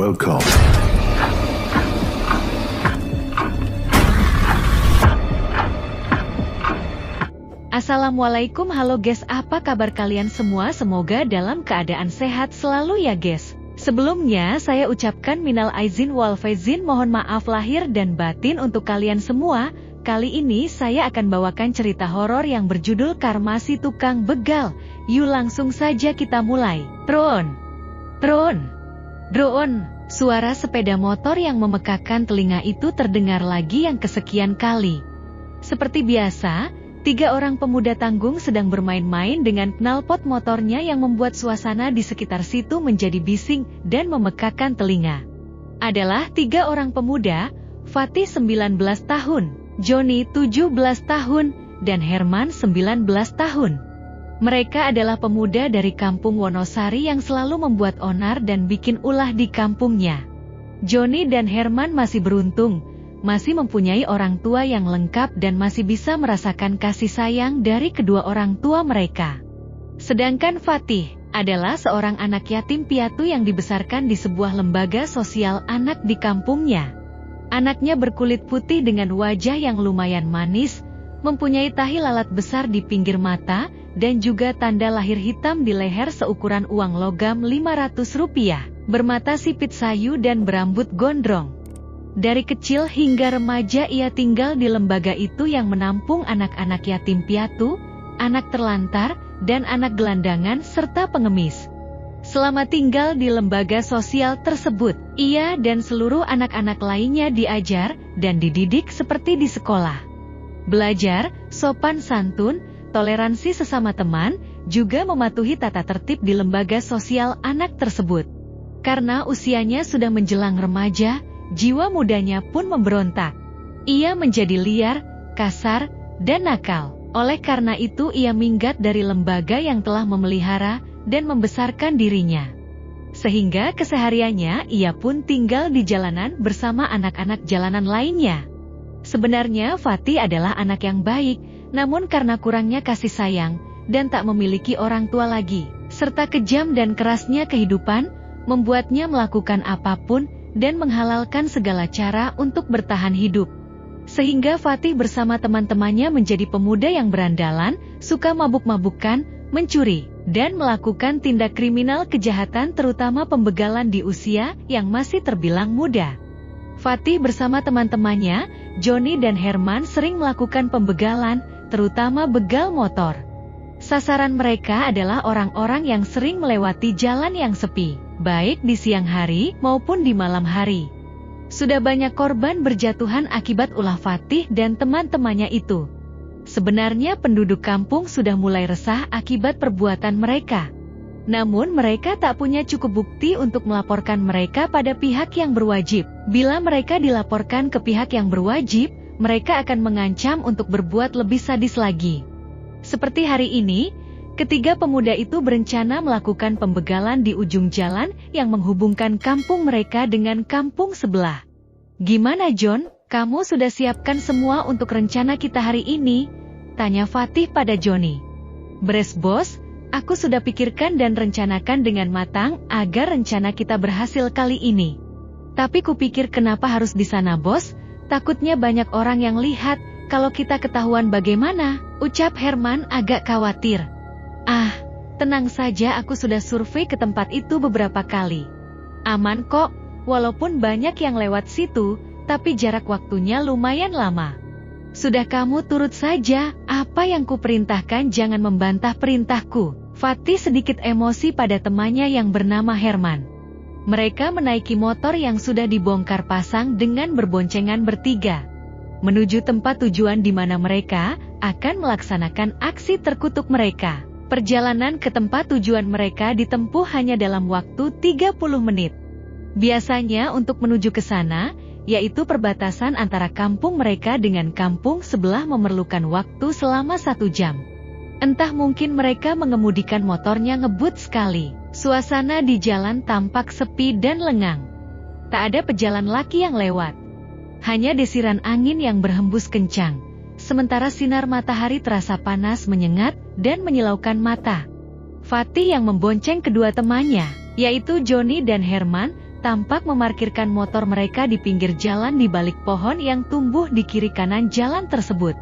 Welcome. Assalamualaikum, halo guys, apa kabar kalian semua? Semoga dalam keadaan sehat selalu ya guys. Sebelumnya saya ucapkan minal aizin wal faizin, mohon maaf lahir dan batin untuk kalian semua. Kali ini saya akan bawakan cerita horor yang berjudul Karma Si Tukang Begal. Yuk langsung saja kita mulai. Drone. Suara sepeda motor yang memekakan telinga itu terdengar lagi yang kesekian kali. Seperti biasa, 3 orang pemuda tanggung sedang bermain-main dengan knalpot motornya yang membuat suasana di sekitar situ menjadi bising dan memekakan telinga. Adalah 3 orang pemuda, Fatih 19 tahun, Joni 17 tahun, dan Herman 19 tahun. Mereka adalah pemuda dari kampung Wonosari yang selalu membuat onar dan bikin ulah di kampungnya. Joni dan Herman masih beruntung, masih mempunyai orang tua yang lengkap dan masih bisa merasakan kasih sayang dari kedua orang tua mereka. Sedangkan Fatih adalah seorang anak yatim piatu yang dibesarkan di sebuah lembaga sosial anak di kampungnya. Anaknya berkulit putih dengan wajah yang lumayan manis, mempunyai tahi lalat besar di pinggir mata, dan juga tanda lahir hitam di leher seukuran uang logam Rp500, bermata sipit sayu dan berambut gondrong. Dari kecil hingga remaja ia tinggal di lembaga itu yang menampung anak-anak yatim piatu, anak terlantar, dan anak gelandangan serta pengemis. Selama tinggal di lembaga sosial tersebut, ia dan seluruh anak-anak lainnya diajar dan dididik seperti di sekolah. Belajar, sopan santun, toleransi sesama teman, juga mematuhi tata tertib di lembaga sosial anak tersebut. Karena usianya sudah menjelang remaja, jiwa mudanya pun memberontak. Ia menjadi liar, kasar, dan nakal. Oleh karena itu ia minggat dari lembaga yang telah memelihara dan membesarkan dirinya. Sehingga kesehariannya ia pun tinggal di jalanan bersama anak-anak jalanan lainnya. Sebenarnya Fatih adalah anak yang baik, namun karena kurangnya kasih sayang dan tak memiliki orang tua lagi, serta kejam dan kerasnya kehidupan, membuatnya melakukan apapun dan menghalalkan segala cara untuk bertahan hidup. Sehingga Fatih bersama teman-temannya menjadi pemuda yang berandalan, suka mabuk-mabukan, mencuri, dan melakukan tindak kriminal kejahatan terutama pembegalan di usia yang masih terbilang muda. Fatih bersama teman-temannya, Joni dan Herman sering melakukan pembegalan, terutama begal motor. Sasaran mereka adalah orang-orang yang sering melewati jalan yang sepi, baik di siang hari maupun di malam hari. Sudah banyak korban berjatuhan akibat ulah Fatih dan teman-temannya itu. Sebenarnya penduduk kampung sudah mulai resah akibat perbuatan mereka. Namun mereka tak punya cukup bukti untuk melaporkan mereka pada pihak yang berwajib. Bila mereka dilaporkan ke pihak yang berwajib, mereka akan mengancam untuk berbuat lebih sadis lagi. Seperti hari ini, ketiga pemuda itu berencana melakukan pembegalan di ujung jalan yang menghubungkan kampung mereka dengan kampung sebelah. Gimana John, kamu sudah siapkan semua untuk rencana kita hari ini? Tanya Fatih pada Joni. Beres bos, aku sudah pikirkan dan rencanakan dengan matang agar rencana kita berhasil kali ini. Tapi kupikir kenapa harus di sana bos? Takutnya banyak orang yang lihat, kalau kita ketahuan bagaimana? Ucap Herman agak khawatir. Ah, tenang saja, aku sudah survei ke tempat itu beberapa kali. Aman kok, walaupun banyak yang lewat situ, tapi jarak waktunya lumayan lama. Sudah kamu turut saja, apa yang kuperintahkan jangan membantah perintahku. Fatih sedikit emosi pada temannya yang bernama Herman. Mereka menaiki motor yang sudah dibongkar pasang dengan berboncengan bertiga, menuju tempat tujuan di mana mereka akan melaksanakan aksi terkutuk mereka. Perjalanan ke tempat tujuan mereka ditempuh hanya dalam waktu 30 menit. Biasanya untuk menuju ke sana, yaitu perbatasan antara kampung mereka dengan kampung sebelah memerlukan waktu selama 1 jam. Entah mungkin mereka mengemudikan motornya ngebut sekali. Suasana di jalan tampak sepi dan lengang. Tak ada pejalan kaki yang lewat. Hanya desiran angin yang berhembus kencang. Sementara sinar matahari terasa panas menyengat dan menyilaukan mata. Fatih yang membonceng kedua temannya, yaitu Joni dan Herman, tampak memarkirkan motor mereka di pinggir jalan di balik pohon yang tumbuh di kiri kanan jalan tersebut.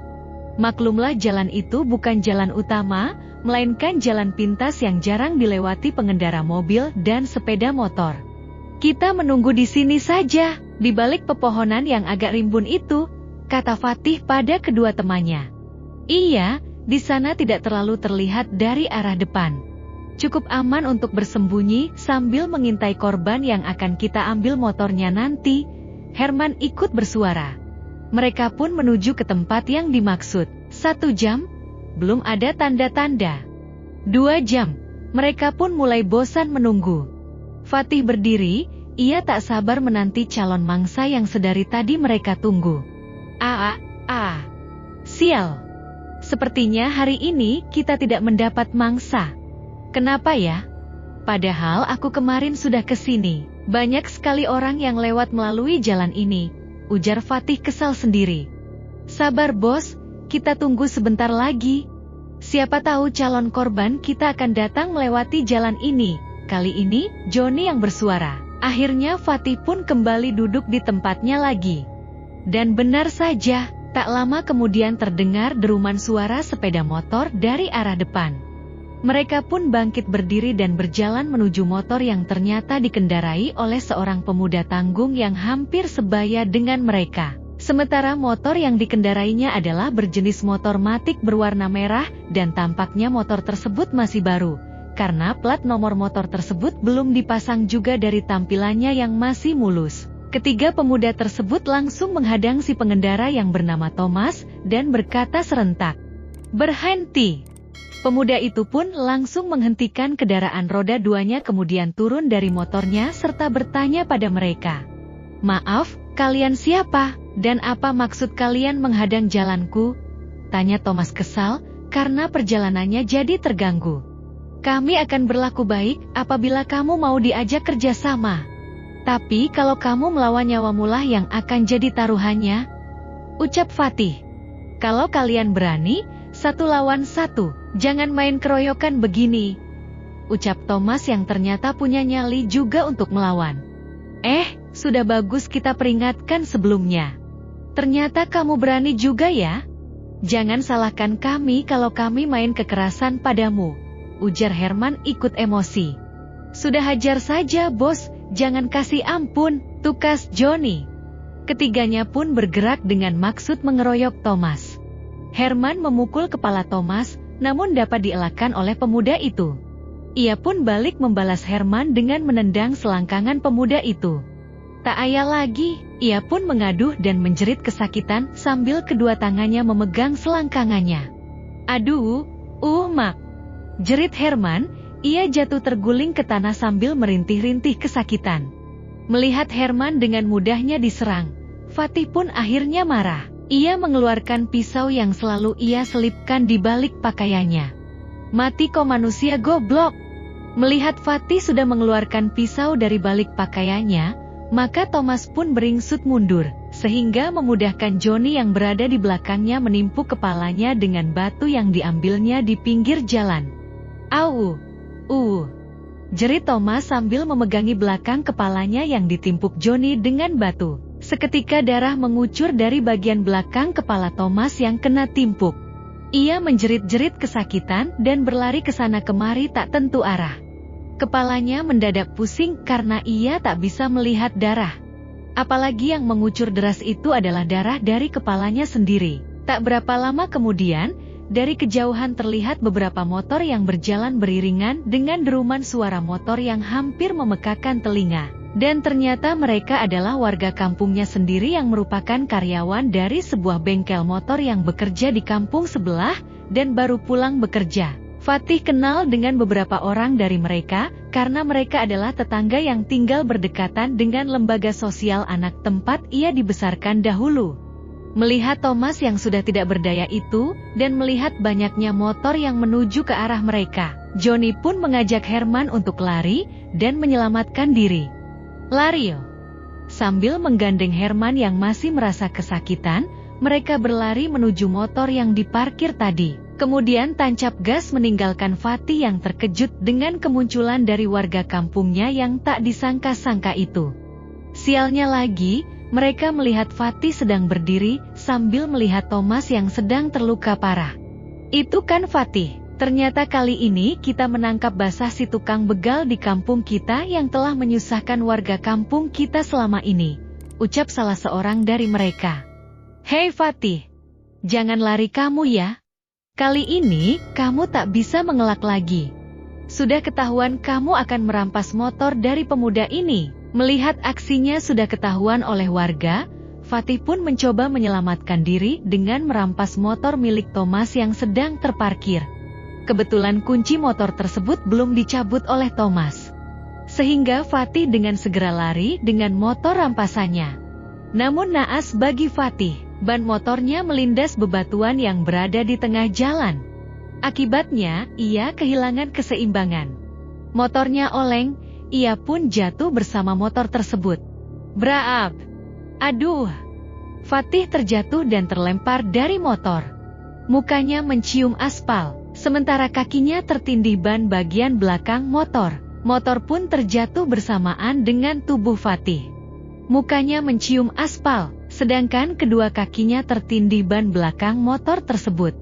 Maklumlah jalan itu bukan jalan utama, melainkan jalan pintas yang jarang dilewati pengendara mobil dan sepeda motor. Kita menunggu di sini saja, di balik pepohonan yang agak rimbun itu, kata Fatih pada kedua temannya. Iya, di sana tidak terlalu terlihat dari arah depan. Cukup aman untuk bersembunyi sambil mengintai korban yang akan kita ambil motornya nanti, Herman ikut bersuara. Mereka pun menuju ke tempat yang dimaksud. 1 jam, belum ada tanda-tanda. 2 jam, mereka pun mulai bosan menunggu. Fatih berdiri, ia tak sabar menanti calon mangsa yang sedari tadi mereka tunggu. Sial. Sepertinya hari ini kita tidak mendapat mangsa. Kenapa ya? Padahal aku kemarin sudah ke sini. Banyak sekali orang yang lewat melalui jalan ini, ujar Fatih kesal sendiri. Sabar bos, kita tunggu sebentar lagi. Siapa tahu calon korban kita akan datang melewati jalan ini. Kali ini, Joni yang bersuara. Akhirnya Fatih pun kembali duduk di tempatnya lagi. Dan benar saja, tak lama kemudian terdengar deruman suara sepeda motor dari arah depan. Mereka pun bangkit berdiri dan berjalan menuju motor yang ternyata dikendarai oleh seorang pemuda tanggung yang hampir sebaya dengan mereka. Sementara motor yang dikendarainya adalah berjenis motor matic berwarna merah dan tampaknya motor tersebut masih baru, karena plat nomor motor tersebut belum dipasang juga dari tampilannya yang masih mulus. Ketiga pemuda tersebut langsung menghadang si pengendara yang bernama Thomas dan berkata serentak, "Berhenti!" Pemuda itu pun langsung menghentikan kendaraan roda 2-nya kemudian turun dari motornya serta bertanya pada mereka. "Maaf, kalian siapa? Dan apa maksud kalian menghadang jalanku?" tanya Thomas kesal, karena perjalanannya jadi terganggu. "Kami akan berlaku baik apabila kamu mau diajak kerjasama. Tapi kalau kamu melawan nyawamu lah yang akan jadi taruhannya," ucap Fatih. "Kalau kalian berani, 1 lawan 1, jangan main keroyokan begini," ucap Thomas yang ternyata punya nyali juga untuk melawan. Sudah bagus kita peringatkan sebelumnya. Ternyata kamu berani juga ya? Jangan salahkan kami kalau kami main kekerasan padamu, ujar Herman ikut emosi. "Sudah hajar saja bos, jangan kasih ampun," tukas Joni. Ketiganya pun bergerak dengan maksud mengeroyok Thomas. Herman memukul kepala Thomas, namun dapat dielakkan oleh pemuda itu. Ia pun balik membalas Herman dengan menendang selangkangan pemuda itu. Tak ayal lagi, ia pun mengaduh dan menjerit kesakitan sambil kedua tangannya memegang selangkangannya. "Aduh, mak!" jerit Herman, ia jatuh terguling ke tanah sambil merintih-rintih kesakitan. Melihat Herman dengan mudahnya diserang, Fatih pun akhirnya marah. Ia mengeluarkan pisau yang selalu ia selipkan di balik pakaiannya. "Mati kau manusia goblok!" Melihat Fatih sudah mengeluarkan pisau dari balik pakaiannya, maka Thomas pun beringsut mundur, sehingga memudahkan Joni yang berada di belakangnya menimpuk kepalanya dengan batu yang diambilnya di pinggir jalan. "Au! Jerit Thomas sambil memegangi belakang kepalanya yang ditimpuk Joni dengan batu. Seketika darah mengucur dari bagian belakang kepala Thomas yang kena timpuk. Ia menjerit-jerit kesakitan dan berlari ke sana kemari tak tentu arah. Kepalanya mendadak pusing karena ia tak bisa melihat darah. Apalagi yang mengucur deras itu adalah darah dari kepalanya sendiri. Tak berapa lama kemudian, dari kejauhan terlihat beberapa motor yang berjalan beriringan dengan deruman suara motor yang hampir memekakan telinga. Dan ternyata mereka adalah warga kampungnya sendiri yang merupakan karyawan dari sebuah bengkel motor yang bekerja di kampung sebelah dan baru pulang bekerja. Fatih kenal dengan beberapa orang dari mereka, karena mereka adalah tetangga yang tinggal berdekatan dengan lembaga sosial anak tempat ia dibesarkan dahulu. Melihat Thomas yang sudah tidak berdaya itu, dan melihat banyaknya motor yang menuju ke arah mereka, Joni pun mengajak Herman untuk lari, dan menyelamatkan diri. "Lari yo!" Sambil menggandeng Herman yang masih merasa kesakitan, mereka berlari menuju motor yang diparkir tadi. Kemudian tancap gas meninggalkan Fatih yang terkejut dengan kemunculan dari warga kampungnya yang tak disangka-sangka itu. Sialnya lagi, mereka melihat Fatih sedang berdiri sambil melihat Thomas yang sedang terluka parah. Itu kan Fatih, ternyata kali ini kita menangkap basah si tukang begal di kampung kita yang telah menyusahkan warga kampung kita selama ini, ucap salah seorang dari mereka. Hei Fatih, jangan lari kamu ya. Kali ini, kamu tak bisa mengelak lagi. Sudah ketahuan kamu akan merampas motor dari pemuda ini. Melihat aksinya sudah ketahuan oleh warga, Fatih pun mencoba menyelamatkan diri dengan merampas motor milik Thomas yang sedang terparkir. Kebetulan kunci motor tersebut belum dicabut oleh Thomas. Sehingga Fatih dengan segera lari dengan motor rampasannya. Namun naas bagi Fatih, ban motornya melindas bebatuan yang berada di tengah jalan. Akibatnya, ia kehilangan keseimbangan. Motornya oleng, ia pun jatuh bersama motor tersebut. Braap! Aduh! Fatih terjatuh dan terlempar dari motor. Mukanya mencium aspal, sementara kakinya tertindih ban bagian belakang motor. Motor pun terjatuh bersamaan dengan tubuh Fatih. Mukanya mencium aspal, sedangkan kedua kakinya tertindih ban belakang motor tersebut.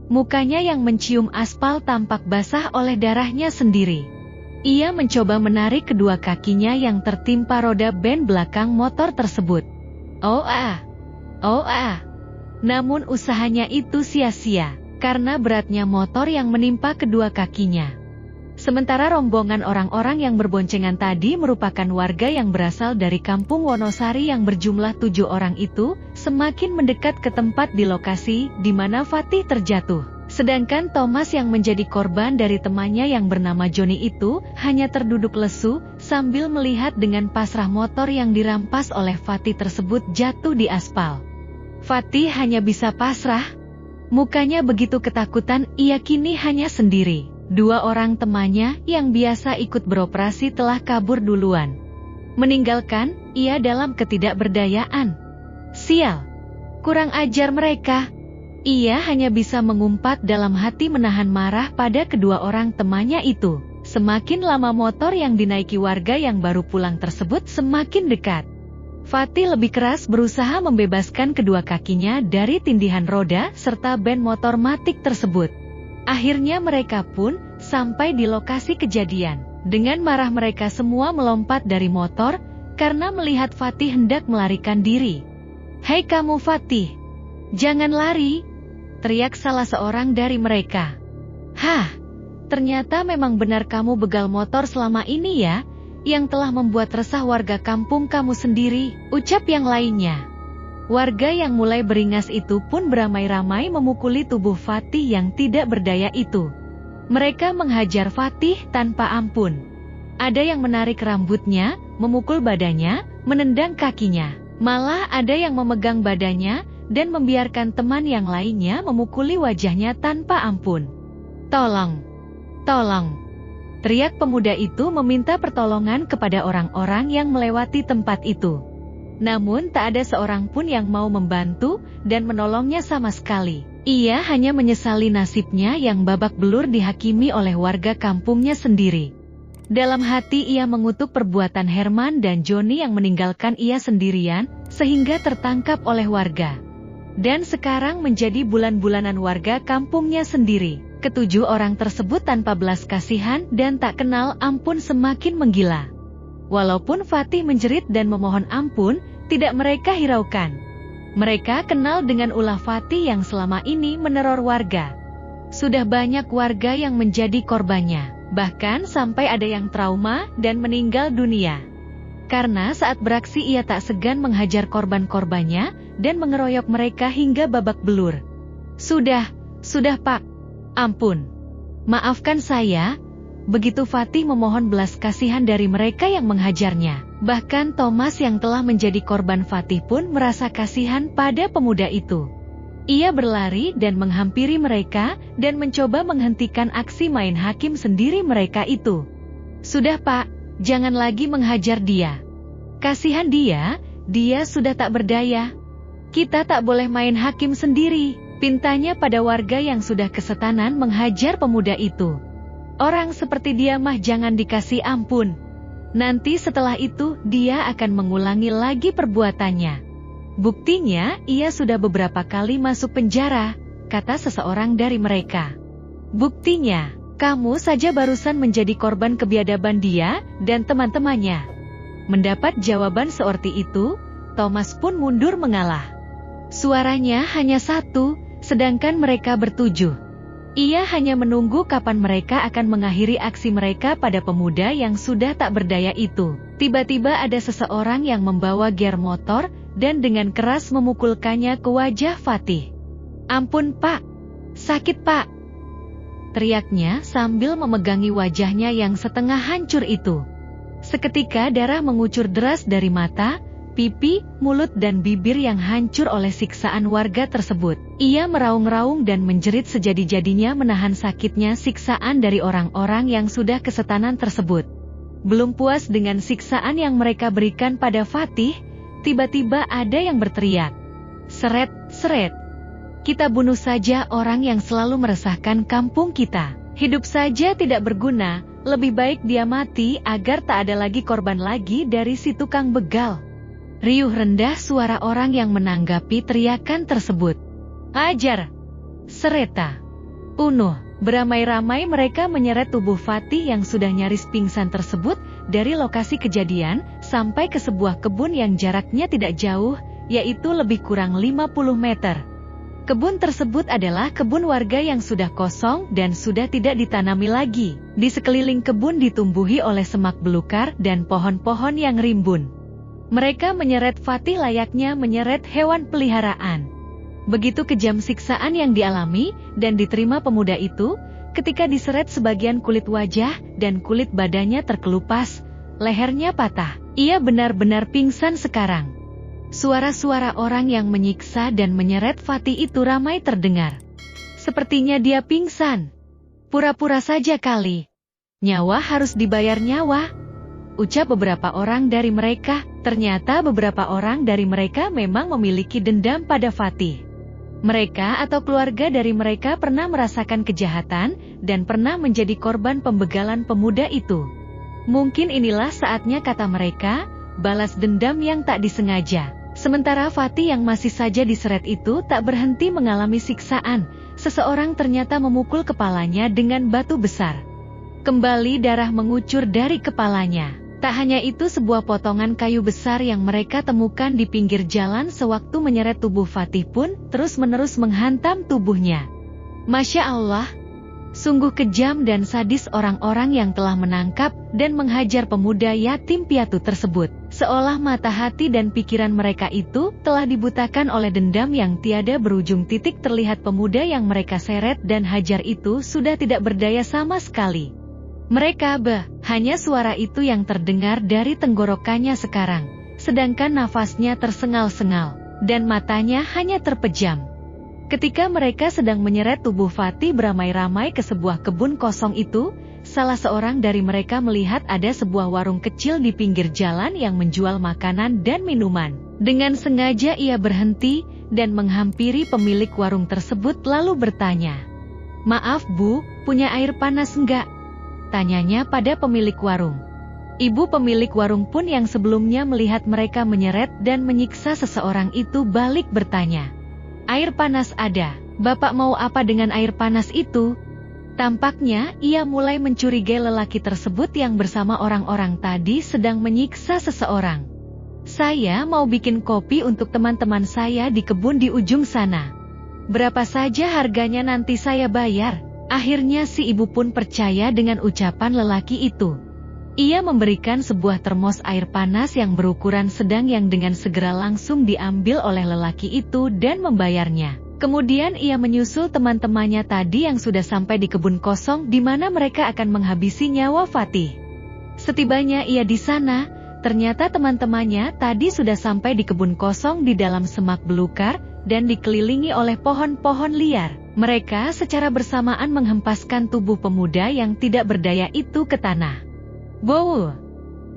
Mukanya yang mencium aspal tampak basah oleh darahnya sendiri. Ia mencoba menarik kedua kakinya yang tertimpa roda ban belakang motor tersebut. Oh ah. Namun usahanya itu sia-sia, karena beratnya motor yang menimpa kedua kakinya. Sementara rombongan orang-orang yang berboncengan tadi merupakan warga yang berasal dari kampung Wonosari yang berjumlah 7 orang itu, semakin mendekat ke tempat di lokasi di mana Fatih terjatuh. Sedangkan Thomas yang menjadi korban dari temannya yang bernama Joni itu, hanya terduduk lesu, sambil melihat dengan pasrah motor yang dirampas oleh Fatih tersebut jatuh di aspal. Fatih hanya bisa pasrah. Mukanya begitu ketakutan, ia kini hanya sendiri. 2 orang temannya yang biasa ikut beroperasi telah kabur duluan, meninggalkan ia dalam ketidakberdayaan. Sial! Kurang ajar mereka. Ia hanya bisa mengumpat dalam hati menahan marah pada kedua orang temannya itu. Semakin lama motor yang dinaiki warga yang baru pulang tersebut semakin dekat. Fatih lebih keras berusaha membebaskan kedua kakinya dari tindihan roda serta ban motor matik tersebut. Akhirnya mereka pun sampai di lokasi kejadian. Dengan marah mereka semua melompat dari motor karena melihat Fatih hendak melarikan diri. Hei kamu Fatih, jangan lari, teriak salah seorang dari mereka. Hah, ternyata memang benar kamu begal motor selama ini ya, yang telah membuat resah warga kampung kamu sendiri, ucap yang lainnya. Warga yang mulai beringas itu pun beramai-ramai memukuli tubuh Fatih yang tidak berdaya itu. Mereka menghajar Fatih tanpa ampun. Ada yang menarik rambutnya, memukul badannya, menendang kakinya. Malah ada yang memegang badannya dan membiarkan teman yang lainnya memukuli wajahnya tanpa ampun. Tolong! Tolong! Teriak pemuda itu meminta pertolongan kepada orang-orang yang melewati tempat itu. Namun tak ada seorang pun yang mau membantu dan menolongnya sama sekali. Ia hanya menyesali nasibnya yang babak belur dihakimi oleh warga kampungnya sendiri. Dalam hati ia mengutuk perbuatan Herman dan Joni yang meninggalkan ia sendirian, sehingga tertangkap oleh warga. Dan sekarang menjadi bulan-bulanan warga kampungnya sendiri. Ketujuh orang tersebut tanpa belas kasihan dan tak kenal ampun semakin menggila. Walaupun Fatih menjerit dan memohon ampun, tidak mereka hiraukan. Mereka kenal dengan ulah Fatih yang selama ini meneror warga. Sudah banyak warga yang menjadi korbannya, bahkan sampai ada yang trauma dan meninggal dunia. Karena saat beraksi ia tak segan menghajar korban-korbannya dan mengeroyok mereka hingga babak belur. Sudah Pak, ampun. Maafkan saya. Begitu Fatih memohon belas kasihan dari mereka yang menghajarnya. Bahkan Thomas yang telah menjadi korban Fatih pun merasa kasihan pada pemuda itu. Ia berlari dan menghampiri mereka dan mencoba menghentikan aksi main hakim sendiri mereka itu. Sudah Pak, jangan lagi menghajar dia. Kasihan dia sudah tak berdaya. Kita tak boleh main hakim sendiri, Pintanya pada warga yang sudah kesetanan menghajar pemuda itu. Orang seperti dia mah jangan dikasih ampun. Nanti setelah itu dia akan mengulangi lagi perbuatannya. Buktinya ia sudah beberapa kali masuk penjara, kata seseorang dari mereka. Buktinya, kamu saja barusan menjadi korban kebiadaban dia dan teman-temannya. Mendapat jawaban seperti itu, Thomas pun mundur mengalah. Suaranya hanya satu, sedangkan mereka bertujuh. Ia hanya menunggu kapan mereka akan mengakhiri aksi mereka pada pemuda yang sudah tak berdaya itu. Tiba-tiba ada seseorang yang membawa gear motor dan dengan keras memukulkannya ke wajah Fatih. Ampun Pak, sakit Pak, teriaknya sambil memegangi wajahnya yang setengah hancur itu. Seketika darah mengucur deras dari mata, pipi, mulut dan bibir yang hancur oleh siksaan warga tersebut. Ia meraung-raung dan menjerit sejadi-jadinya menahan sakitnya siksaan dari orang-orang yang sudah kesetanan tersebut. Belum puas dengan siksaan yang mereka berikan pada Fatih, tiba-tiba ada yang berteriak. Seret, seret. Kita bunuh saja orang yang selalu meresahkan kampung kita. Hidup saja tidak berguna, lebih baik dia mati agar tak ada lagi korban lagi dari si tukang begal. Riuh rendah suara orang yang menanggapi teriakan tersebut. Ajar! Sereta! Unuh! Beramai-ramai mereka menyeret tubuh Fatih yang sudah nyaris pingsan tersebut dari lokasi kejadian sampai ke sebuah kebun yang jaraknya tidak jauh, yaitu lebih kurang 50 meter. Kebun tersebut adalah kebun warga yang sudah kosong dan sudah tidak ditanami lagi. Di sekeliling kebun ditumbuhi oleh semak belukar dan pohon-pohon yang rimbun. Mereka menyeret Fatih layaknya menyeret hewan peliharaan. Begitu kejam siksaan yang dialami dan diterima pemuda itu, ketika diseret sebagian kulit wajah dan kulit badannya terkelupas, lehernya patah. Ia benar-benar pingsan sekarang. Suara-suara orang yang menyiksa dan menyeret Fatih itu ramai terdengar. Sepertinya dia pingsan. Pura-pura saja kali. Nyawa harus dibayar nyawa, ucap beberapa orang dari mereka. Ternyata beberapa orang dari mereka memang memiliki dendam pada Fatih. Mereka atau keluarga dari mereka pernah merasakan kejahatan dan pernah menjadi korban pembegalan pemuda itu. Mungkin inilah saatnya, kata mereka, balas dendam yang tak disengaja. Sementara Fatih yang masih saja diseret itu tak berhenti mengalami siksaan. Seseorang ternyata memukul kepalanya dengan batu besar. Kembali darah mengucur dari kepalanya. Tak hanya itu, sebuah potongan kayu besar yang mereka temukan di pinggir jalan sewaktu menyeret tubuh Fatih pun terus-menerus menghantam tubuhnya. Masya Allah, sungguh kejam dan sadis orang-orang yang telah menangkap dan menghajar pemuda yatim piatu tersebut. Seolah mata hati dan pikiran mereka itu telah dibutakan oleh dendam yang tiada berujung. Terlihat pemuda yang mereka seret dan hajar itu sudah tidak berdaya sama sekali. Mereka hanya suara itu yang terdengar dari tenggorokannya sekarang, sedangkan nafasnya tersengal-sengal, dan matanya hanya terpejam. Ketika mereka sedang menyeret tubuh Fatih beramai-ramai ke sebuah kebun kosong itu, salah seorang dari mereka melihat ada sebuah warung kecil di pinggir jalan yang menjual makanan dan minuman. Dengan sengaja ia berhenti dan menghampiri pemilik warung tersebut lalu bertanya, "Maaf Bu, punya air panas enggak?" Tanyanya pada pemilik warung. Ibu pemilik warung pun yang sebelumnya melihat mereka menyeret dan menyiksa seseorang itu balik bertanya, "Air panas ada, Bapak mau apa dengan air panas itu?" Tampaknya ia mulai mencurigai lelaki tersebut yang bersama orang-orang tadi sedang menyiksa seseorang. "Saya mau bikin kopi untuk teman-teman saya di kebun di ujung sana. Berapa saja harganya nanti saya bayar." Akhirnya si ibu pun percaya dengan ucapan lelaki itu. Ia memberikan sebuah termos air panas yang berukuran sedang yang dengan segera langsung diambil oleh lelaki itu dan membayarnya. Kemudian ia menyusul teman-temannya tadi yang sudah sampai di kebun kosong di mana mereka akan menghabisi nyawa Fatih. Setibanya ia di sana, ternyata teman-temannya tadi sudah sampai di kebun kosong di dalam semak belukar dan dikelilingi oleh pohon-pohon liar. Mereka secara bersamaan menghempaskan tubuh pemuda yang tidak berdaya itu ke tanah. Bow!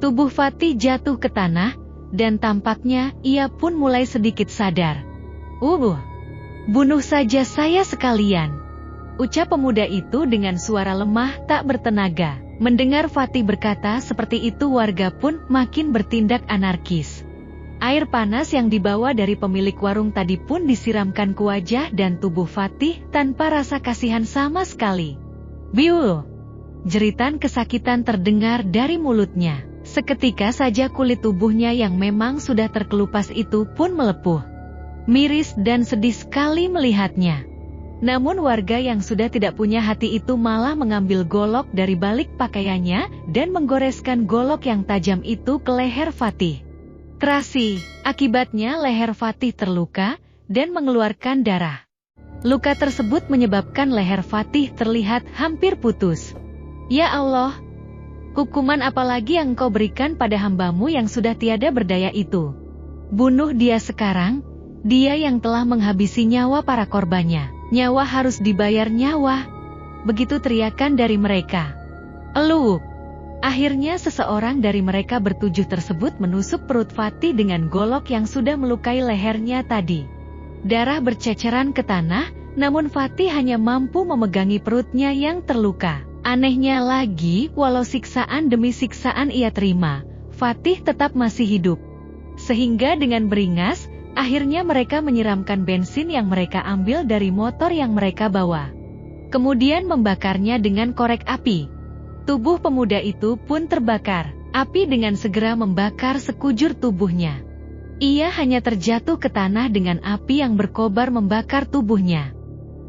Tubuh Fatih jatuh ke tanah, dan tampaknya ia pun mulai sedikit sadar. Bunuh saja saya sekalian, ucap pemuda itu dengan suara lemah tak bertenaga. Mendengar Fatih berkata seperti itu, warga pun makin bertindak anarkis. Air panas yang dibawa dari pemilik warung tadi pun disiramkan ke wajah dan tubuh Fatih tanpa rasa kasihan sama sekali. Biu! Jeritan kesakitan terdengar dari mulutnya. Seketika saja kulit tubuhnya yang memang sudah terkelupas itu pun melepuh. Miris dan sedih sekali melihatnya. Namun warga yang sudah tidak punya hati itu malah mengambil golok dari balik pakaiannya dan menggoreskan golok yang tajam itu ke leher Fatih. Kerasi, akibatnya leher Fatih terluka dan mengeluarkan darah. Luka tersebut menyebabkan leher Fatih terlihat hampir putus. Ya Allah, hukuman apalagi yang Engkau berikan pada hambamu yang sudah tiada berdaya itu? Bunuh dia sekarang, dia yang telah menghabisi nyawa para korbannya. Nyawa harus dibayar nyawa. Begitu teriakan dari mereka. Eluh! Akhirnya seseorang dari mereka bertujuh tersebut menusuk perut Fatih dengan golok yang sudah melukai lehernya tadi. Darah berceceran ke tanah, namun Fatih hanya mampu memegangi perutnya yang terluka. Anehnya lagi, walau siksaan demi siksaan ia terima, Fatih tetap masih hidup. Sehingga dengan beringas, akhirnya mereka menyiramkan bensin yang mereka ambil dari motor yang mereka bawa. Kemudian membakarnya dengan korek api. Tubuh pemuda itu pun terbakar. Api dengan segera membakar sekujur tubuhnya. Ia hanya terjatuh ke tanah dengan api yang berkobar membakar tubuhnya.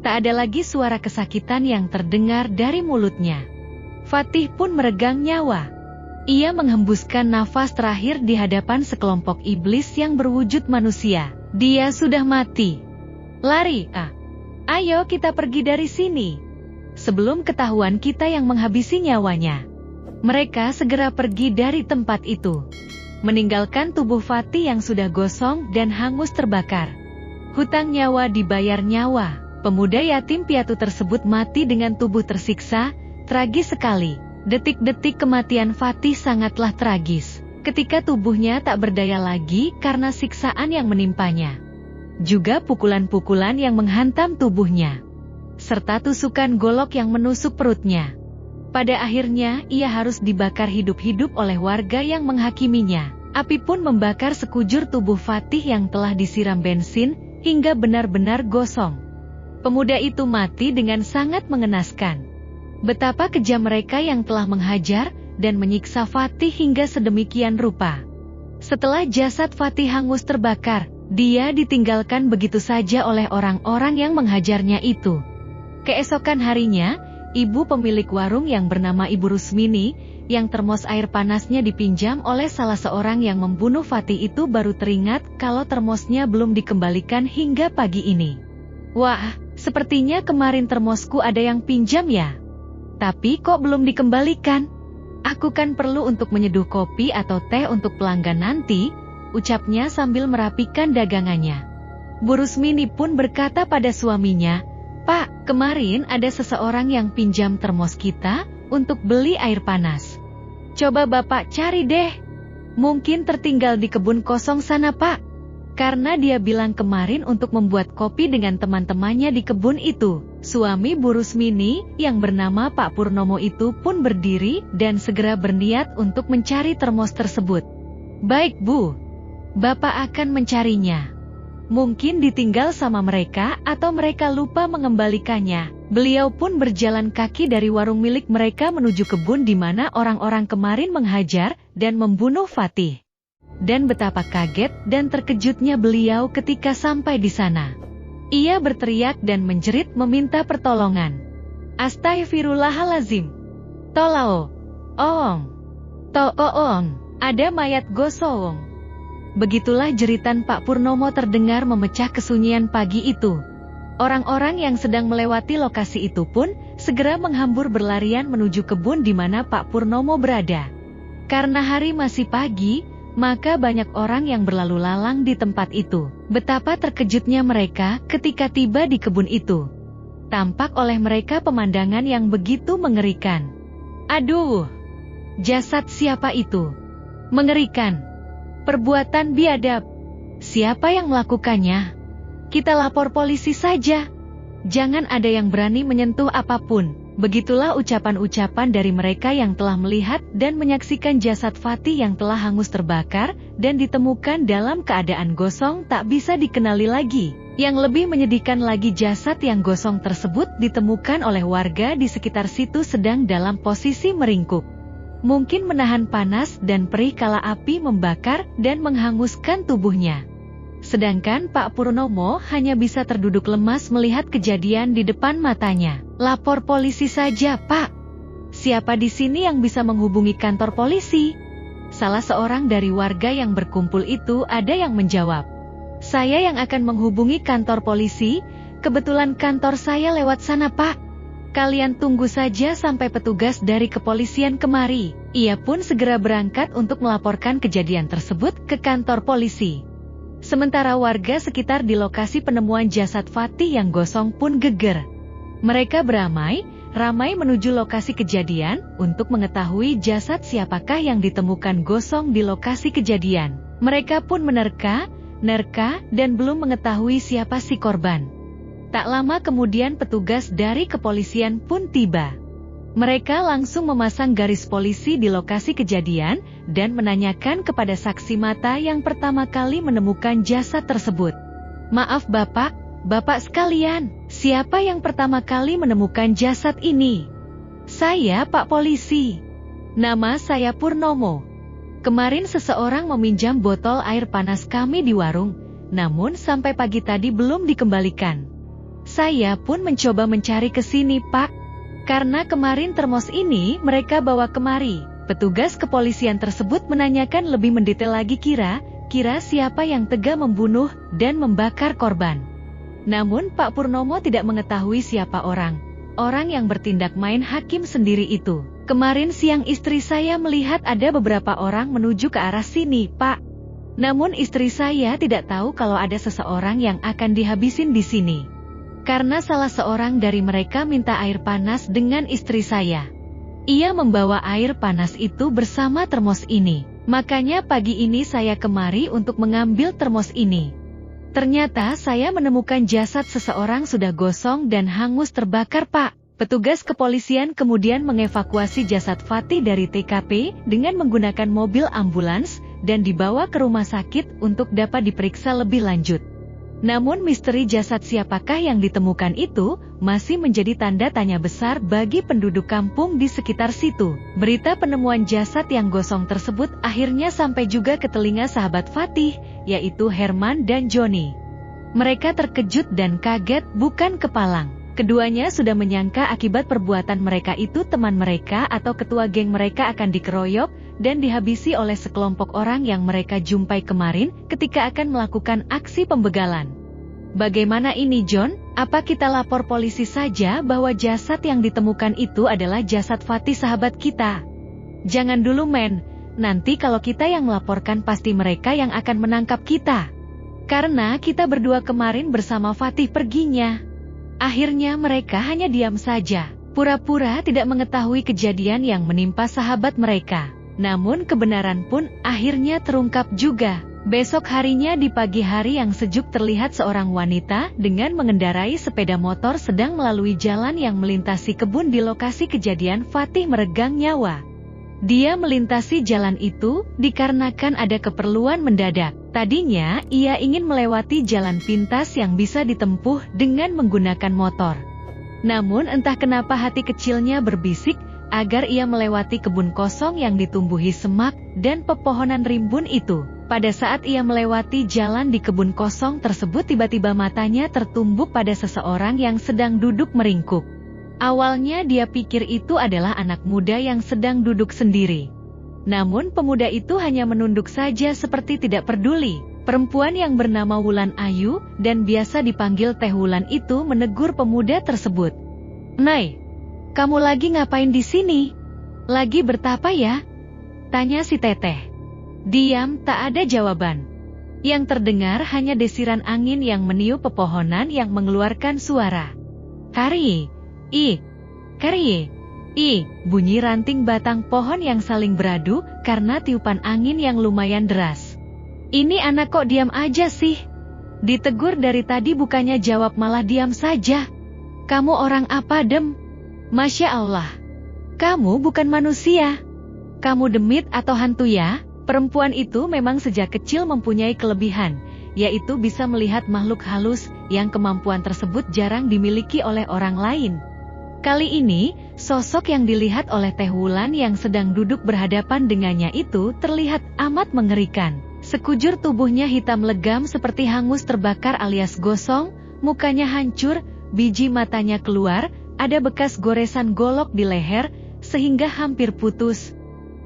Tak ada lagi suara kesakitan yang terdengar dari mulutnya. Fatih pun meregang nyawa. Ia menghembuskan nafas terakhir di hadapan sekelompok iblis yang berwujud manusia. Dia sudah mati. Lari, ayo kita pergi dari sini. Sebelum ketahuan kita yang menghabisi nyawanya. Mereka segera pergi dari tempat itu, meninggalkan tubuh Fatih yang sudah gosong dan hangus terbakar. Hutang nyawa dibayar nyawa. Pemuda yatim piatu tersebut mati dengan tubuh tersiksa. Tragis sekali. Detik-detik kematian Fatih sangatlah tragis. Ketika tubuhnya tak berdaya lagi karena siksaan yang menimpanya. Juga pukulan-pukulan yang menghantam tubuhnya. Serta tusukan golok yang menusuk perutnya. Pada akhirnya, ia harus dibakar hidup-hidup oleh warga yang menghakiminya. Api pun membakar sekujur tubuh Fatih yang telah disiram bensin, hingga benar-benar gosong. Pemuda itu mati dengan sangat mengenaskan. Betapa kejam mereka yang telah menghajar, dan menyiksa Fatih hingga sedemikian rupa. Setelah jasad Fatih hangus terbakar, dia ditinggalkan begitu saja oleh orang-orang yang menghajarnya itu. Keesokan harinya, ibu pemilik warung yang bernama Ibu Rusmini, yang termos air panasnya dipinjam oleh salah seorang yang membunuh Fatih itu baru teringat kalau termosnya belum dikembalikan hingga pagi ini. Wah, sepertinya kemarin termosku ada yang pinjam ya. Tapi kok belum dikembalikan? Aku kan perlu untuk menyeduh kopi atau teh untuk pelanggan nanti, ucapnya sambil merapikan dagangannya. Bu Rusmini pun berkata pada suaminya, Pak, kemarin ada seseorang yang pinjam termos kita untuk beli air panas. Coba Bapak cari deh. Mungkin tertinggal di kebun kosong sana, Pak. Karena dia bilang kemarin untuk membuat kopi dengan teman-temannya di kebun itu. Suami Bu Rusmini, yang bernama Pak Purnomo itu pun berdiri dan segera berniat untuk mencari termos tersebut. Baik Bu, Bapak akan mencarinya. Mungkin ditinggal sama mereka atau mereka lupa mengembalikannya. Beliau pun berjalan kaki dari warung milik mereka menuju kebun di mana orang-orang kemarin menghajar dan membunuh Fatih. Dan betapa kaget dan terkejutnya beliau ketika sampai di sana. Ia berteriak dan menjerit meminta pertolongan. Astaghfirullahalazim. Tolao. Oong. To'oong. Ada mayat gosong. Begitulah jeritan Pak Purnomo terdengar memecah kesunyian pagi itu. Orang-orang yang sedang melewati lokasi itu pun segera menghambur berlarian menuju kebun di mana Pak Purnomo berada. Karena hari masih pagi, maka banyak orang yang berlalu lalang di tempat itu. Betapa terkejutnya mereka ketika tiba di kebun itu. Tampak oleh mereka pemandangan yang begitu mengerikan. Aduh, jasad siapa itu? Mengerikan. Perbuatan biadab. Siapa yang melakukannya? Kita lapor polisi saja. Jangan ada yang berani menyentuh apapun." Begitulah ucapan-ucapan dari mereka yang telah melihat dan menyaksikan jasad Fatih yang telah hangus terbakar dan ditemukan dalam keadaan gosong tak bisa dikenali lagi. Yang lebih menyedihkan lagi, jasad yang gosong tersebut ditemukan oleh warga di sekitar situ sedang dalam posisi meringkuk. Mungkin menahan panas dan perih kala api membakar dan menghanguskan tubuhnya. Sedangkan Pak Purnomo hanya bisa terduduk lemas melihat kejadian di depan matanya. "Lapor polisi saja, Pak. Siapa di sini yang bisa menghubungi kantor polisi?" Salah seorang dari warga yang berkumpul itu ada yang menjawab, "Saya yang akan menghubungi kantor polisi, kebetulan kantor saya lewat sana, Pak. Kalian tunggu saja sampai petugas dari kepolisian kemari." Ia pun segera berangkat untuk melaporkan kejadian tersebut ke kantor polisi. Sementara warga sekitar di lokasi penemuan jasad Fatih yang gosong pun geger. Mereka beramai-ramai menuju lokasi kejadian untuk mengetahui jasad siapakah yang ditemukan gosong di lokasi kejadian. Mereka pun menerka dan belum mengetahui siapa si korban. Tak lama kemudian petugas dari kepolisian pun tiba. Mereka langsung memasang garis polisi di lokasi kejadian dan menanyakan kepada saksi mata yang pertama kali menemukan jasad tersebut. "Maaf Bapak sekalian, siapa yang pertama kali menemukan jasad ini?" "Saya, Pak Polisi. Nama saya Purnomo. Kemarin seseorang meminjam botol air panas kami di warung, namun sampai pagi tadi belum dikembalikan. Saya pun mencoba mencari ke sini, Pak. Karena kemarin termos ini mereka bawa kemari." Petugas kepolisian tersebut menanyakan lebih mendetail lagi kira-kira siapa yang tega membunuh dan membakar korban. Namun Pak Purnomo tidak mengetahui siapa orang yang bertindak main hakim sendiri itu. "Kemarin siang istri saya melihat ada beberapa orang menuju ke arah sini, Pak. Namun istri saya tidak tahu kalau ada seseorang yang akan dihabisin di sini. Karena salah seorang dari mereka minta air panas dengan istri saya. Ia membawa air panas itu bersama termos ini. Makanya pagi ini saya kemari untuk mengambil termos ini. Ternyata saya menemukan jasad seseorang sudah gosong dan hangus terbakar, Pak." Petugas kepolisian kemudian mengevakuasi jasad Fatih dari TKP dengan menggunakan mobil ambulans dan dibawa ke rumah sakit untuk dapat diperiksa lebih lanjut. Namun misteri jasad siapakah yang ditemukan itu masih menjadi tanda tanya besar bagi penduduk kampung di sekitar situ. Berita penemuan jasad yang gosong tersebut akhirnya sampai juga ke telinga sahabat Fatih, yaitu Herman dan Joni. Mereka terkejut dan kaget bukan kepalang. Keduanya sudah menyangka akibat perbuatan mereka itu teman mereka atau ketua geng mereka akan dikeroyok dan dihabisi oleh sekelompok orang yang mereka jumpai kemarin ketika akan melakukan aksi pembegalan. "Bagaimana ini, John? Apa kita lapor polisi saja bahwa jasad yang ditemukan itu adalah jasad Fatih sahabat kita?" "Jangan dulu, men. Nanti kalau kita yang melaporkan pasti mereka yang akan menangkap kita. Karena kita berdua kemarin bersama Fatih perginya." Akhirnya mereka hanya diam saja, pura-pura tidak mengetahui kejadian yang menimpa sahabat mereka. Namun kebenaran pun akhirnya terungkap juga. Besok harinya di pagi hari yang sejuk terlihat seorang wanita dengan mengendarai sepeda motor sedang melalui jalan yang melintasi kebun di lokasi kejadian Fatih meregang nyawa. Dia melintasi jalan itu dikarenakan ada keperluan mendadak. Tadinya ia ingin melewati jalan pintas yang bisa ditempuh dengan menggunakan motor. Namun entah kenapa hati kecilnya berbisik agar ia melewati kebun kosong yang ditumbuhi semak dan pepohonan rimbun itu. Pada saat ia melewati jalan di kebun kosong tersebut, tiba-tiba matanya tertumbuk pada seseorang yang sedang duduk meringkuk. Awalnya dia pikir itu adalah anak muda yang sedang duduk sendiri. Namun pemuda itu hanya menunduk saja seperti tidak peduli. Perempuan yang bernama Wulan Ayu dan biasa dipanggil Teh Wulan itu menegur pemuda tersebut. "Nay, kamu lagi ngapain di sini? Lagi bertapa ya?" tanya si Teteh. Diam, tak ada jawaban. Yang terdengar hanya desiran angin yang meniup pepohonan yang mengeluarkan suara. "Kari, kari." Bunyi ranting batang pohon yang saling beradu karena tiupan angin yang lumayan deras. "Ini anak kok diam aja sih? Ditegur dari tadi bukannya jawab malah diam saja. Kamu orang apa, Dem? Masya Allah. Kamu bukan manusia. Kamu demit atau hantu ya? Perempuan itu memang sejak kecil mempunyai kelebihan, yaitu bisa melihat makhluk halus yang kemampuan tersebut jarang dimiliki oleh orang lain. Kali ini, sosok yang dilihat oleh Teh Wulan yang sedang duduk berhadapan dengannya itu terlihat amat mengerikan. Sekujur tubuhnya hitam legam seperti hangus terbakar alias gosong, mukanya hancur, biji matanya keluar, ada bekas goresan golok di leher, sehingga hampir putus.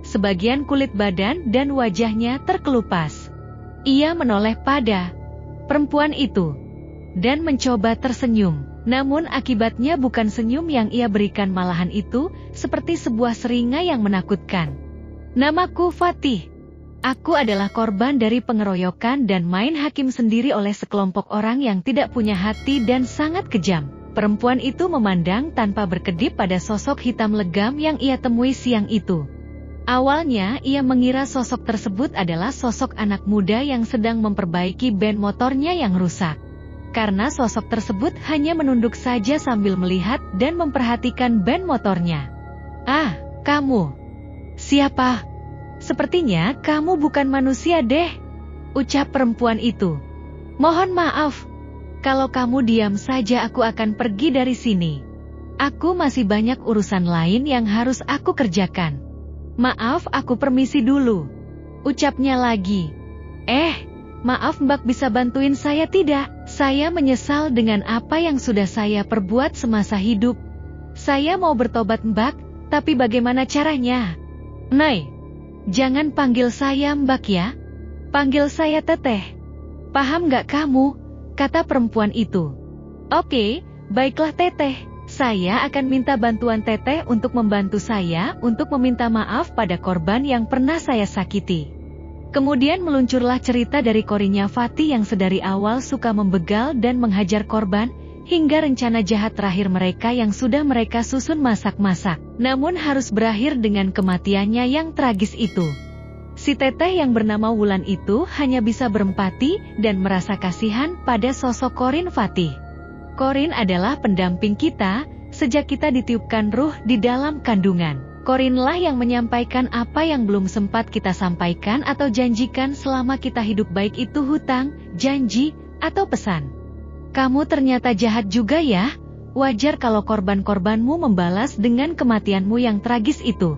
Sebagian kulit badan dan wajahnya terkelupas. Ia menoleh pada perempuan itu dan mencoba tersenyum. Namun akibatnya bukan senyum yang ia berikan, malahan itu seperti sebuah seringai yang menakutkan. Namaku Fatih. Aku adalah korban dari pengeroyokan dan main hakim sendiri oleh sekelompok orang yang tidak punya hati dan sangat kejam. Perempuan itu memandang tanpa berkedip pada sosok hitam legam yang ia temui siang itu. Awalnya ia mengira sosok tersebut adalah sosok anak muda yang sedang memperbaiki ban motornya yang rusak. Karena sosok tersebut hanya menunduk saja sambil melihat dan memperhatikan ban motornya. Ah, kamu. Siapa? Sepertinya kamu bukan manusia deh, ucap perempuan itu. Mohon maaf, kalau kamu diam saja aku akan pergi dari sini. Aku masih banyak urusan lain yang harus aku kerjakan. Maaf, aku permisi dulu, ucapnya lagi. Maaf Mbak, bisa bantuin saya tidak? Saya menyesal dengan apa yang sudah saya perbuat semasa hidup. Saya mau bertobat Mbak, tapi bagaimana caranya? Nay, jangan panggil saya Mbak ya. Panggil saya Teteh. Paham gak kamu? Kata perempuan itu. Oke, baiklah Teteh. Saya akan minta bantuan Teteh untuk membantu saya untuk meminta maaf pada korban yang pernah saya sakiti. Kemudian meluncurlah cerita dari korinya Fatih yang sedari awal suka membegal dan menghajar korban, hingga rencana jahat terakhir mereka yang sudah mereka susun masak-masak, namun harus berakhir dengan kematiannya yang tragis itu. Si Teteh yang bernama Wulan itu hanya bisa berempati dan merasa kasihan pada sosok Korin Fatih. Korin adalah pendamping kita, sejak kita ditiupkan ruh di dalam kandungan. Korinlah yang menyampaikan apa yang belum sempat kita sampaikan atau janjikan selama kita hidup, baik itu hutang, janji, atau pesan. Kamu ternyata jahat juga ya? Wajar kalau korban-korbanmu membalas dengan kematianmu yang tragis itu.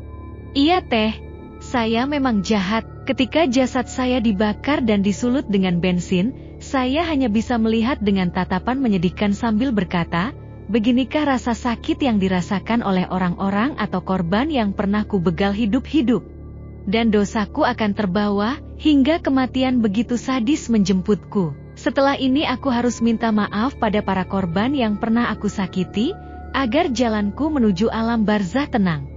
Iya Teh, saya memang jahat. Ketika jasad saya dibakar dan disulut dengan bensin, saya hanya bisa melihat dengan tatapan menyedihkan sambil berkata, beginikah rasa sakit yang dirasakan oleh orang-orang atau korban yang pernah ku begal hidup-hidup. Dan dosaku akan terbawa, hingga kematian begitu sadis menjemputku. Setelah ini aku harus minta maaf pada para korban yang pernah aku sakiti, agar jalanku menuju alam barzah tenang.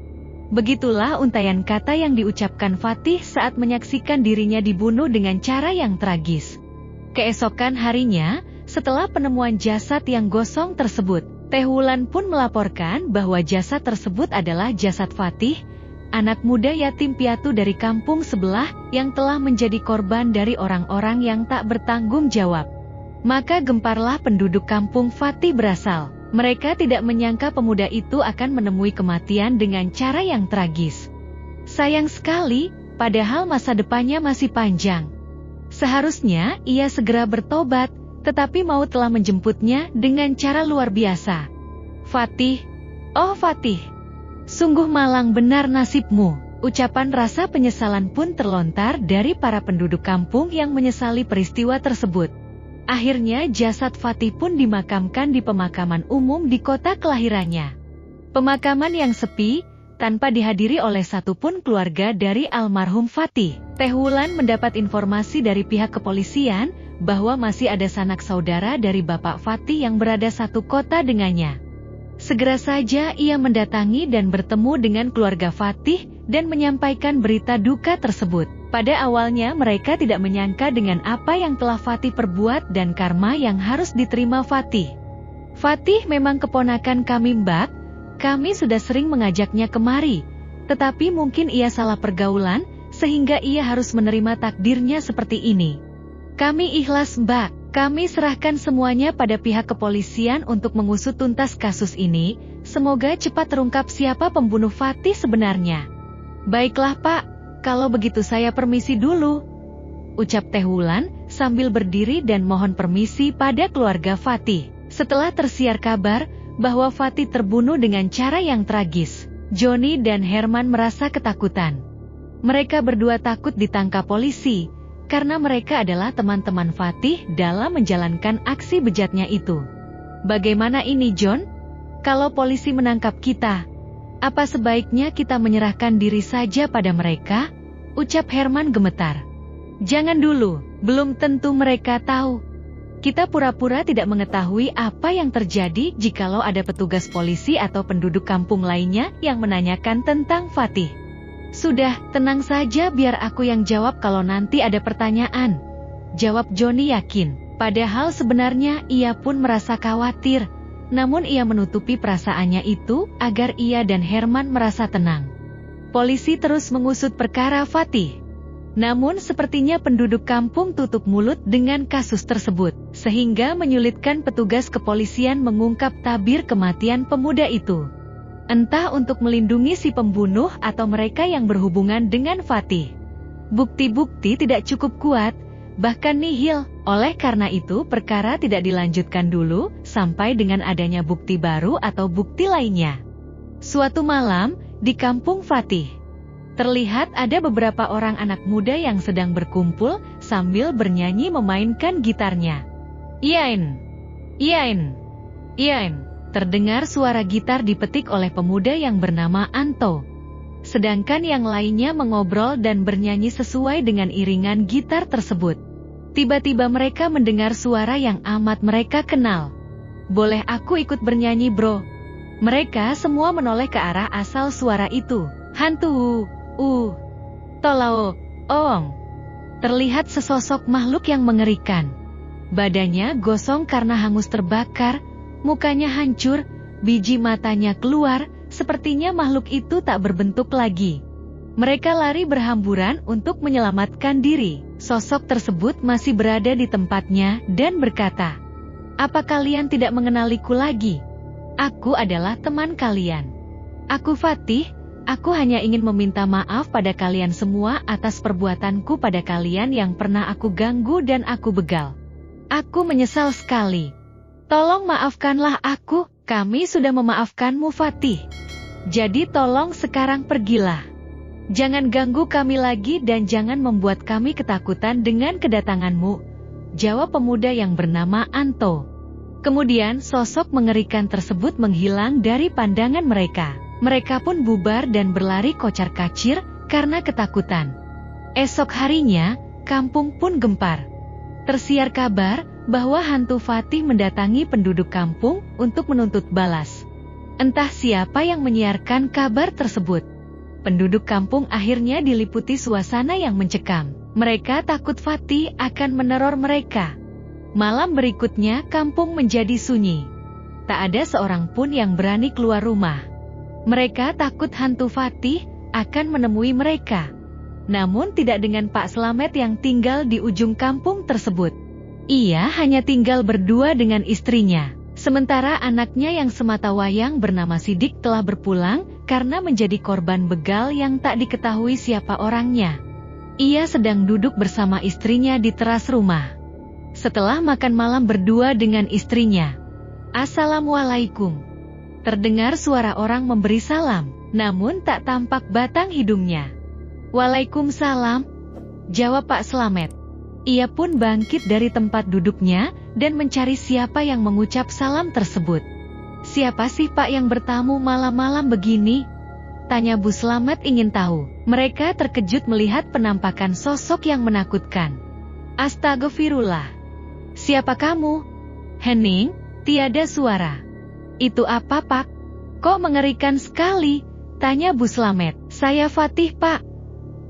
Begitulah untaian kata yang diucapkan Fatih saat menyaksikan dirinya dibunuh dengan cara yang tragis. Keesokan harinya, setelah penemuan jasad yang gosong tersebut, Teh Wulan pun melaporkan bahwa jasad tersebut adalah jasad Fatih, anak muda yatim piatu dari kampung sebelah yang telah menjadi korban dari orang-orang yang tak bertanggung jawab. Maka gemparlah penduduk kampung Fatih berasal. Mereka tidak menyangka pemuda itu akan menemui kematian dengan cara yang tragis. Sayang sekali, padahal masa depannya masih panjang. Seharusnya ia segera bertobat, tetapi maut telah menjemputnya dengan cara luar biasa. Fatih, oh Fatih, sungguh malang benar nasibmu. Ucapan rasa penyesalan pun terlontar dari para penduduk kampung yang menyesali peristiwa tersebut. Akhirnya jasad Fatih pun dimakamkan di pemakaman umum di kota kelahirannya. Pemakaman yang sepi, tanpa dihadiri oleh satupun keluarga dari almarhum Fatih. Teh Wulan mendapat informasi dari pihak kepolisian bahwa masih ada sanak saudara dari Bapak Fatih yang berada satu kota dengannya. Segera saja ia mendatangi dan bertemu dengan keluarga Fatih dan menyampaikan berita duka tersebut. Pada awalnya mereka tidak menyangka dengan apa yang telah Fatih perbuat dan karma yang harus diterima Fatih. Fatih memang keponakan kami Mbak, kami sudah sering mengajaknya kemari, tetapi mungkin ia salah pergaulan, sehingga ia harus menerima takdirnya seperti ini. Kami ikhlas Mbak, Kami serahkan semuanya pada pihak kepolisian untuk mengusut tuntas kasus ini. Semoga cepat terungkap siapa pembunuh Fatih sebenarnya. Baiklah Pak, kalau begitu saya permisi dulu, ucap Teh Wulan sambil berdiri dan mohon permisi pada keluarga Fatih. Setelah tersiar kabar bahwa Fatih terbunuh dengan cara yang tragis, Joni dan Herman merasa ketakutan. Mereka berdua takut ditangkap polisi, karena mereka adalah teman-teman Fatih dalam menjalankan aksi bejatnya itu. Bagaimana ini John? Kalau polisi menangkap kita, apa sebaiknya kita menyerahkan diri saja pada mereka? Ucap Herman gemetar. Jangan dulu, belum tentu mereka tahu. Kita pura-pura tidak mengetahui apa yang terjadi jikalau ada petugas polisi atau penduduk kampung lainnya yang menanyakan tentang Fatih. Sudah, tenang saja biar aku yang jawab kalau nanti ada pertanyaan, jawab Joni yakin. Padahal sebenarnya ia pun merasa khawatir, namun ia menutupi perasaannya itu agar ia dan Herman merasa tenang. Polisi terus mengusut perkara Fatih. Namun sepertinya penduduk kampung tutup mulut dengan kasus tersebut, sehingga menyulitkan petugas kepolisian mengungkap tabir kematian pemuda itu. Entah untuk melindungi si pembunuh atau mereka yang berhubungan dengan Fatih. Bukti-bukti tidak cukup kuat, bahkan nihil. Oleh karena itu perkara tidak dilanjutkan dulu sampai dengan adanya bukti baru atau bukti lainnya. Suatu malam, di kampung Fatih, terlihat ada beberapa orang anak muda yang sedang berkumpul sambil bernyanyi memainkan gitarnya. Iain, iain, iain. Terdengar suara gitar dipetik oleh pemuda yang bernama Anto. Sedangkan yang lainnya mengobrol dan bernyanyi sesuai dengan iringan gitar tersebut. Tiba-tiba mereka mendengar suara yang amat mereka kenal. Boleh aku ikut bernyanyi bro? Mereka semua menoleh ke arah asal suara itu. Hantu, tolao, oong. Terlihat sesosok makhluk yang mengerikan. Badannya gosong karena hangus terbakar, mukanya hancur, biji matanya keluar, sepertinya makhluk itu tak berbentuk lagi. Mereka lari berhamburan untuk menyelamatkan diri. Sosok tersebut masih berada di tempatnya dan berkata, "Apa kalian tidak mengenaliku lagi? Aku adalah teman kalian. Aku Fatih, aku hanya ingin meminta maaf pada kalian semua atas perbuatanku pada kalian yang pernah aku ganggu dan aku begal. Aku menyesal sekali. Tolong maafkanlah aku, kami sudah memaafkanmu Fatih. Jadi tolong sekarang pergilah. Jangan ganggu kami lagi dan jangan membuat kami ketakutan dengan kedatanganmu," jawab pemuda yang bernama Anto. Kemudian sosok mengerikan tersebut menghilang dari pandangan mereka. Mereka pun bubar dan berlari kocar-kacir karena ketakutan. Esok harinya, kampung pun gempar. Tersiar kabar bahwa hantu Fatih mendatangi penduduk kampung untuk menuntut balas. Entah siapa yang menyiarkan kabar tersebut. Penduduk kampung akhirnya diliputi suasana yang mencekam. Mereka takut Fatih akan meneror mereka. Malam berikutnya kampung menjadi sunyi. Tak ada seorang pun yang berani keluar rumah. Mereka takut hantu Fatih akan menemui mereka. Namun tidak dengan Pak Slamet yang tinggal di ujung kampung tersebut. Ia hanya tinggal berdua dengan istrinya. Sementara anaknya yang sematawayang bernama Sidik telah berpulang karena menjadi korban begal yang tak diketahui siapa orangnya. Ia sedang duduk bersama istrinya di teras rumah. Setelah makan malam berdua dengan istrinya. "Assalamualaikum." Terdengar suara orang memberi salam, namun tak tampak batang hidungnya. "Waalaikumsalam," jawab Pak Slamet. Ia pun bangkit dari tempat duduknya dan mencari siapa yang mengucap salam tersebut. "Siapa sih Pak yang bertamu malam-malam begini?" tanya Bu Slamet ingin tahu. Mereka terkejut melihat penampakan sosok yang menakutkan. "Astagfirullah. Siapa kamu?" "Hening, tiada suara." "Itu apa Pak? Kok mengerikan sekali?" tanya Bu Slamet. "Saya Fatih Pak.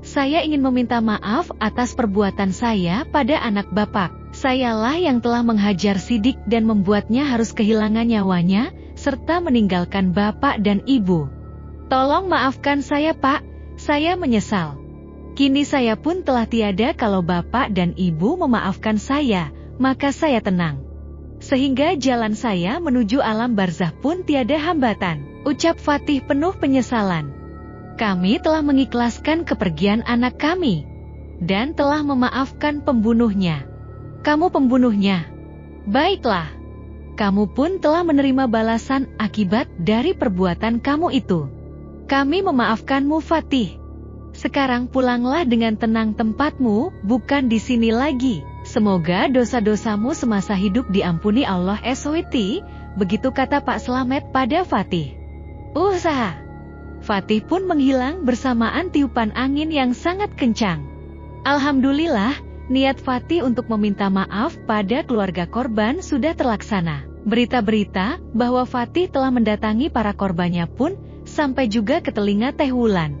Saya ingin meminta maaf atas perbuatan saya pada anak Bapak. Sayalah yang telah menghajar Sidik dan membuatnya harus kehilangan nyawanya, serta meninggalkan Bapak dan Ibu. Tolong maafkan saya Pak, saya menyesal. Kini saya pun telah tiada kalau Bapak dan Ibu memaafkan saya," maka saya tenang. Sehingga jalan saya menuju alam barzah pun tiada hambatan. Ucap Fatih penuh penyesalan. Kami telah mengikhlaskan kepergian anak kami. Dan telah memaafkan pembunuhnya. Kamu pembunuhnya. Baiklah. Kamu pun telah menerima balasan akibat dari perbuatan kamu itu. Kami memaafkanmu Fatih. Sekarang pulanglah dengan tenang tempatmu, bukan di sini lagi. Semoga dosa-dosamu semasa hidup diampuni Allah SWT, begitu kata Pak Slamet pada Fatih. Usaha. Fatih pun menghilang bersamaan tiupan angin yang sangat kencang. Alhamdulillah, niat Fatih untuk meminta maaf pada keluarga korban sudah terlaksana. Berita-berita bahwa Fatih telah mendatangi para korbannya pun sampai juga ke telinga Teh Wulan.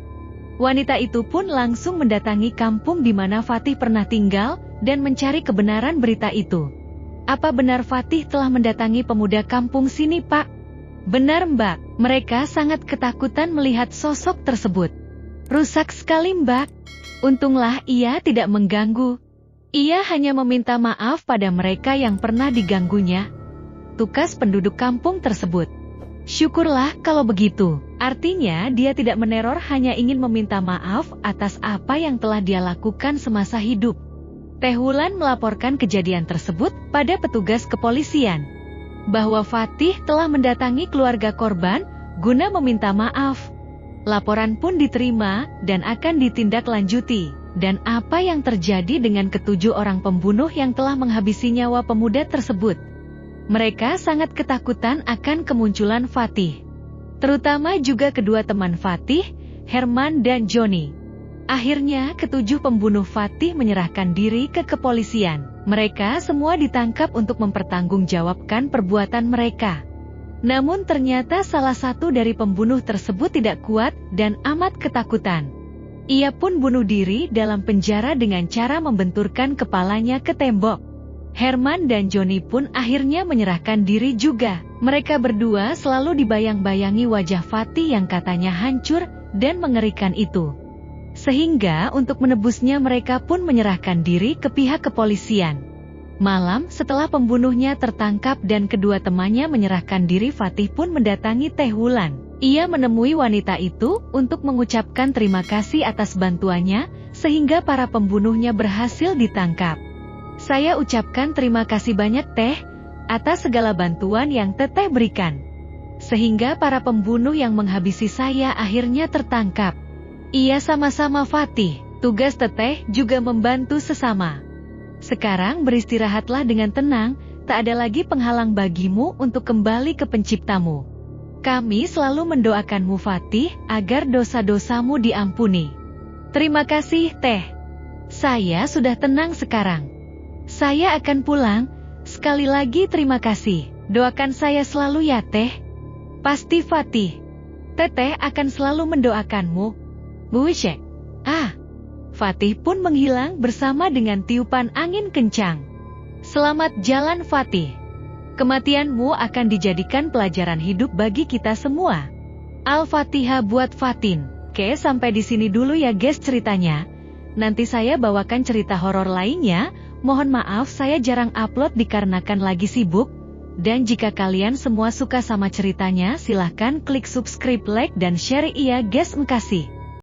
Wanita itu pun langsung mendatangi kampung di mana Fatih pernah tinggal dan mencari kebenaran berita itu. Apa benar Fatih telah mendatangi pemuda kampung sini, Pak? Benar, Mbak. Mereka sangat ketakutan melihat sosok tersebut. Rusak sekali, Mbak. Untunglah ia tidak mengganggu. Ia hanya meminta maaf pada mereka yang pernah diganggunya. Tukas penduduk kampung tersebut. Syukurlah kalau begitu. Artinya dia tidak meneror, hanya ingin meminta maaf atas apa yang telah dia lakukan semasa hidup. Teh Wulan melaporkan kejadian tersebut pada petugas kepolisian. Bahwa Fatih telah mendatangi keluarga korban guna meminta maaf. Laporan pun diterima dan akan ditindaklanjuti. Dan apa yang terjadi dengan ketujuh orang pembunuh yang telah menghabisi nyawa pemuda tersebut? Mereka sangat ketakutan akan kemunculan Fatih. Terutama juga kedua teman Fatih, Herman dan Joni. Akhirnya ketujuh pembunuh Fatih menyerahkan diri ke kepolisian. Mereka semua ditangkap untuk mempertanggungjawabkan perbuatan mereka. Namun ternyata salah satu dari pembunuh tersebut tidak kuat dan amat ketakutan. Ia pun bunuh diri dalam penjara dengan cara membenturkan kepalanya ke tembok. Herman dan Joni pun akhirnya menyerahkan diri juga. Mereka berdua selalu dibayang-bayangi wajah Fatih yang katanya hancur dan mengerikan itu. Sehingga untuk menebusnya mereka pun menyerahkan diri ke pihak kepolisian. Malam setelah pembunuhnya tertangkap dan kedua temannya menyerahkan diri, Fatih pun mendatangi Teh Wulan. Ia menemui wanita itu untuk mengucapkan terima kasih atas bantuannya, sehingga para pembunuhnya berhasil ditangkap. Saya ucapkan terima kasih banyak Teh, atas segala bantuan yang Teteh berikan. Sehingga para pembunuh yang menghabisi saya akhirnya tertangkap. Iya, sama-sama Fatih, tugas Teteh juga membantu sesama. Sekarang beristirahatlah dengan tenang, tak ada lagi penghalang bagimu untuk kembali ke penciptamu. Kami selalu mendoakanmu Fatih, agar dosa-dosamu diampuni. Terima kasih Teh. Saya sudah tenang sekarang. Saya akan pulang, sekali lagi terima kasih. Doakan saya selalu ya Teh. Pasti Fatih. Teteh akan selalu mendoakanmu. Busyek. Fatih pun menghilang bersama dengan tiupan angin kencang. Selamat jalan Fatih. Kematianmu akan dijadikan pelajaran hidup bagi kita semua. Al-Fatihah buat Fatin. Oke, sampai di sini dulu ya guys ceritanya. Nanti saya bawakan cerita horor lainnya. Mohon maaf saya jarang upload dikarenakan lagi sibuk. Dan jika kalian semua suka sama ceritanya, silahkan klik subscribe, like, dan share. Iya guys, makasih.